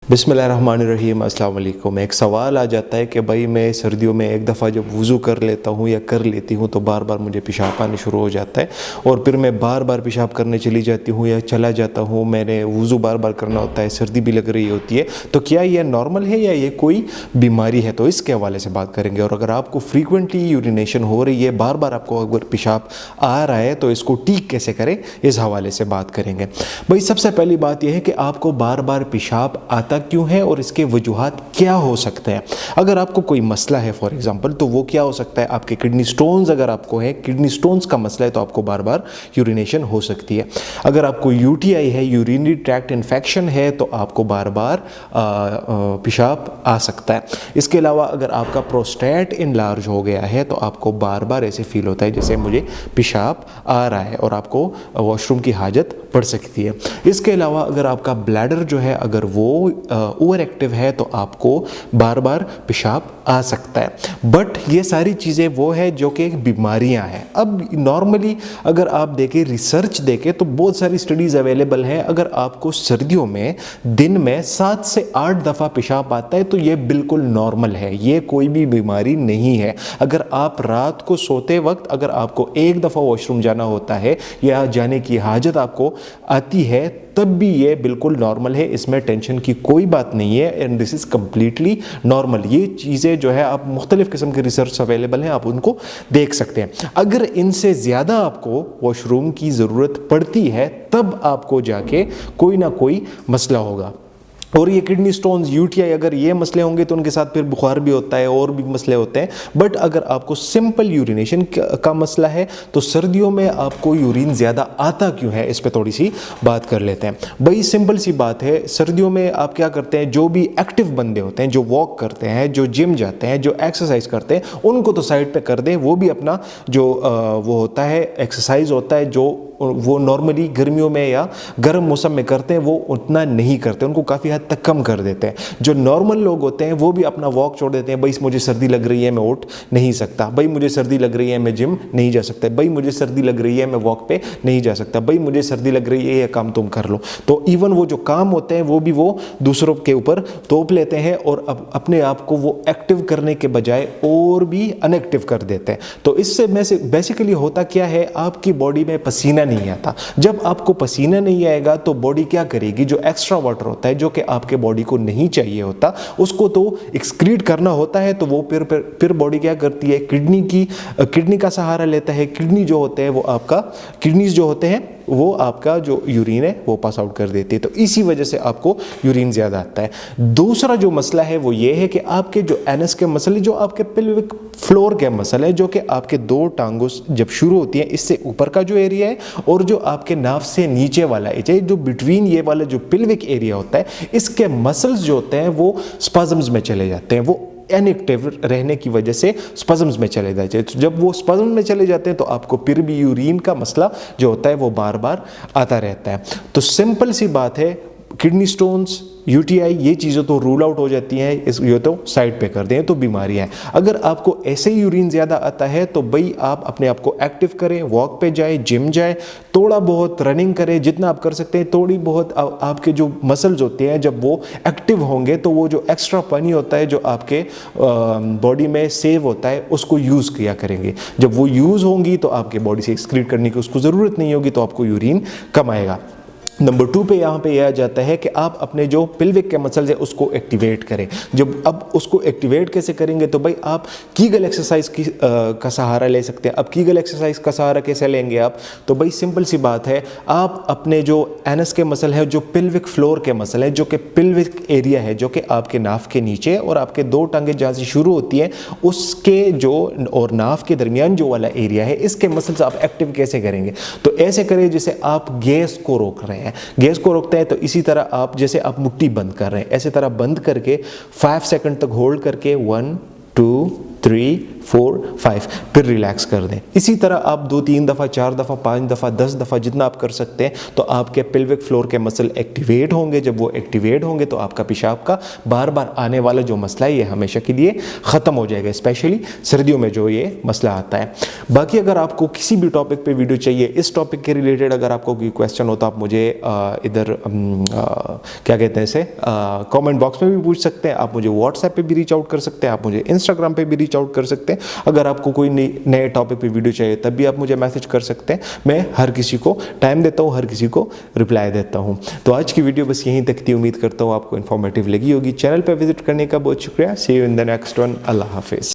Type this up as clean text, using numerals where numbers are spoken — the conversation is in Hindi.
बिस्मिल्लाहिर्रहमानिर्रहीम, अस्सलाम वालेकुम। एक सवाल आ जाता है कि भाई मैं सर्दियों में एक दफ़ा जब वज़ू कर लेता हूँ या कर लेती हूँ तो बार बार मुझे पेशाब आना शुरू हो जाता है और फिर मैं बार बार पेशाब करने चली जाती हूँ या चला जाता हूँ। मैंने वज़ू बार बार करना होता है, सर्दी भी लग रही होती है, तो क्या ये नॉर्मल है या ये कोई बीमारी है? तो इसके हवाले से बात करेंगे। और अगर आपको फ्रीक्वेंटली यूरिनेशन हो रही है, बार बार आपको अगर पेशाब आ रहा है तो इसको ठीक कैसे करें, इस हवाले से बात करेंगे। भाई सबसे पहली बात यह है कि आपको बार बार पेशाब आता क्यों है और इसके वजूहात क्या हो सकते हैं। अगर आपको कोई मसला है फॉर एग्जांपल, तो वो क्या हो सकता है, आपके किडनी स्टोन्स अगर आपको है, किडनी स्टोन्स का मसला है तो आपको बार बार यूरिनेशन हो सकती है। अगर आपको यूटीआई है, यूरिनरी ट्रैक्ट इन्फेक्शन है, तो आपको बार बार पेशाब आ सकता है। इसके अलावा अगर आपका प्रोस्टेट इनलार्ज हो गया है तो आपको बार बार ऐसे फील होता है जैसे मुझे पेशाब आ रहा है और आपको वॉशरूम की हाजत पड़ सकती है। इसके अलावा अगर आपका ब्लैडर जो है अगर वो ओवर एक्टिव है तो आपको बार बार पेशाब आ सकता है। बट ये सारी चीज़ें वो है जो कि बीमारियां हैं। अब नॉर्मली अगर आप देखें, रिसर्च देखें, तो बहुत सारी स्टडीज़ अवेलेबल हैं। अगर आपको सर्दियों में दिन में 7 से 8 दफ़ा पेशाब आता है तो ये बिल्कुल नॉर्मल है, ये कोई भी बीमारी नहीं है। अगर आप रात को सोते वक्त अगर आपको एक दफ़ा वॉशरूम जाना होता है या जाने की हाजत आपको आती है तब भी ये बिल्कुल नॉर्मल है, इसमें टेंशन की कोई बात नहीं है and this is completely normal. ये चीज़ें जो है आप मुख्तलिफ़ किस्म के रिसर्च अवेलेबल हैं, आप उनको देख सकते हैं। अगर इनसे ज़्यादा आपको वॉशरूम की ज़रूरत पड़ती है तब आपको जाके कोई ना कोई मसला होगा। और ये किडनी स्टोन्स, यूटीआई, अगर ये मसले होंगे तो उनके साथ फिर बुखार भी होता है और भी मसले होते हैं। बट अगर आपको सिंपल यूरिनेशन का मसला है तो सर्दियों में आपको यूरिन ज़्यादा आता क्यों है, इस पर थोड़ी सी बात कर लेते हैं। भाई सिंपल सी बात है, सर्दियों में आप क्या करते हैं, जो भी एक्टिव बंदे होते हैं, जो वॉक करते हैं, जो जिम जाते हैं, जो एक्सरसाइज करते हैं, उनको तो साइड पे कर दें। वो भी अपना जो वो होता है एक्सरसाइज होता है जो वो नॉर्मली गर्मियों में या गर्म मौसम में करते हैं, वो उतना नहीं करते, उनको काफ़ी हद तक कम कर देते हैं। जो नॉर्मल लोग होते हैं वो भी अपना वॉक छोड़ देते हैं। भाई मुझे सर्दी लग रही है, मैं उठ नहीं सकता। भाई मुझे सर्दी लग रही है, मैं जिम नहीं जा सकता। भाई मुझे सर्दी लग रही है, मैं वॉक पे नहीं जा सकता। भाई मुझे सर्दी लग रही है, ये काम तुम कर लो। तो इवन वो जो काम होते हैं वो भी वो दूसरों के ऊपर थोप लेते हैं और अपने आप को वो एक्टिव करने के बजाय और भी अनएक्टिव कर देते हैं। तो इससे बेसिकली होता क्या है, आपकी बॉडी में पसीना नहीं आता। जब आपको पसीना नहीं आएगा तो बॉडी क्या करेगी, जो एक्स्ट्रा वाटर होता है जो कि आपके बॉडी को नहीं चाहिए होता, उसको तो एक्सक्रीट करना होता है। तो वो फिर बॉडी क्या करती है, किडनी का सहारा लेता है। किडनी जो होते हैं वो आपका किडनीज जो होते हैं वो आपका जो यूरिन है वो पास आउट कर देती है। तो इसी वजह से आपको यूरिन ज़्यादा आता है। दूसरा जो मसला है वो ये है कि आपके जो एनस के मसल, जो आपके पेल्विक फ्लोर के मसल है, जो कि आपके दो टांगों जब शुरू होती है, इससे ऊपर का जो एरिया है और जो आपके नाफ से नीचे वाला एरिया, जो बिटवीन ये वाला जो पेल्विक एरिया होता है, इसके मसल्स जो होते हैं वो स्पाज्म्स में चले जाते हैं। वो इनएक्टिव रहने की वजह से स्पज़म्स में चले जाते हैं। तो जब वो स्पज़म में चले जाते हैं तो आपको फिर भी यूरिन का मसला जो होता है वो बार बार आता रहता है। तो सिंपल सी बात है, किडनी स्टोन्स, यूटीआई, ये चीज़ें तो रूल आउट हो जाती हैं, ये तो साइड पे कर दें, तो बीमारियां हैं। अगर आपको ऐसे ही यूरिन ज़्यादा आता है तो भाई आप अपने आप को एक्टिव करें, वॉक पे जाए, जिम जाए, थोड़ा बहुत रनिंग करें, जितना आप कर सकते हैं। थोड़ी बहुत आपके जो मसल्स होते हैं जब वो एक्टिव होंगे तो वो जो एक्स्ट्रा पानी होता है जो आपके बॉडी में सेव होता है उसको यूज़ किया करेंगे। जब वो यूज़ होंगी तो आपके बॉडी से एक्सक्रीट करने की उसको ज़रूरत नहीं होगी, तो आपको यूरिन कम आएगा। नंबर 2 पे यहाँ पे यह आ जाता है कि आप अपने जो पेल्विक के मसल्स है उसको एक्टिवेट करें। जब अब उसको एक्टिवेट कैसे करेंगे, तो भाई आप कीगल एक्सरसाइज का सहारा ले सकते हैं। अब कीगल एक्सरसाइज का सहारा कैसे लेंगे आप, तो भाई सिंपल सी बात है, आप अपने जो एनस के मसल है, जो पेल्विक फ्लोर के मसल है, जो कि पेल्विक एरिया है, जो कि आपके नाफ के नीचे और आपके दो टांगे जहाँ से शुरू होती हैं उसके जो और नाफ के दरमियान जो वाला एरिया है, इसके मसल्स आप एक्टिव कैसे करेंगे। तो ऐसे करें जैसे आप गैस को रोक रहे हैं। गैस को रोकते हैं तो इसी तरह आप जैसे आप मुट्ठी बंद कर रहे हैं, ऐसे तरह बंद करके 5 सेकंड तक होल्ड करके 1 2 3 4 5, फिर रिलैक्स कर दें। इसी तरह आप 2-3 दफ़ा, 4 दफ़ा, 5 दफ़ा, 10 दफ़ा जितना आप कर सकते हैं, तो आपके पेल्विक फ्लोर के मसल एक्टिवेट होंगे। जब वो एक्टिवेट होंगे तो आपका पेशाब का बार बार आने वाला जो मसला है ये हमेशा के लिए ख़त्म हो जाएगा, स्पेशली सर्दियों में जो ये मसला आता है। बाकी अगर आपको किसी भी टॉपिक पे वीडियो चाहिए, इस टॉपिक के रिलेटेड अगर आपको कोई क्वेश्चन हो तो आप मुझे इधर क्या कहते हैं इसे, कमेंट बॉक्स में भी पूछ सकते हैं। आप मुझे व्हाट्सएप पे भी रीच आउट कर सकते हैं, आप मुझे इंस्टाग्राम पे भी रीच आउट कर सकते हैं। अगर आपको कोई नए टॉपिक पे वीडियो चाहिए तब भी आप मुझे मैसेज कर सकते हैं। मैं हर किसी को टाइम देता हूँ, हर किसी को रिप्लाई देता हूँ। तो आज की वीडियो बस यहीं तक थी। उम्मीद करता हूँ आपको इन्फॉर्मेटिव लगी होगी। चैनल पर विजिट करने का बहुत शुक्रिया। See you in the next one. अल्लाह हाफिज़।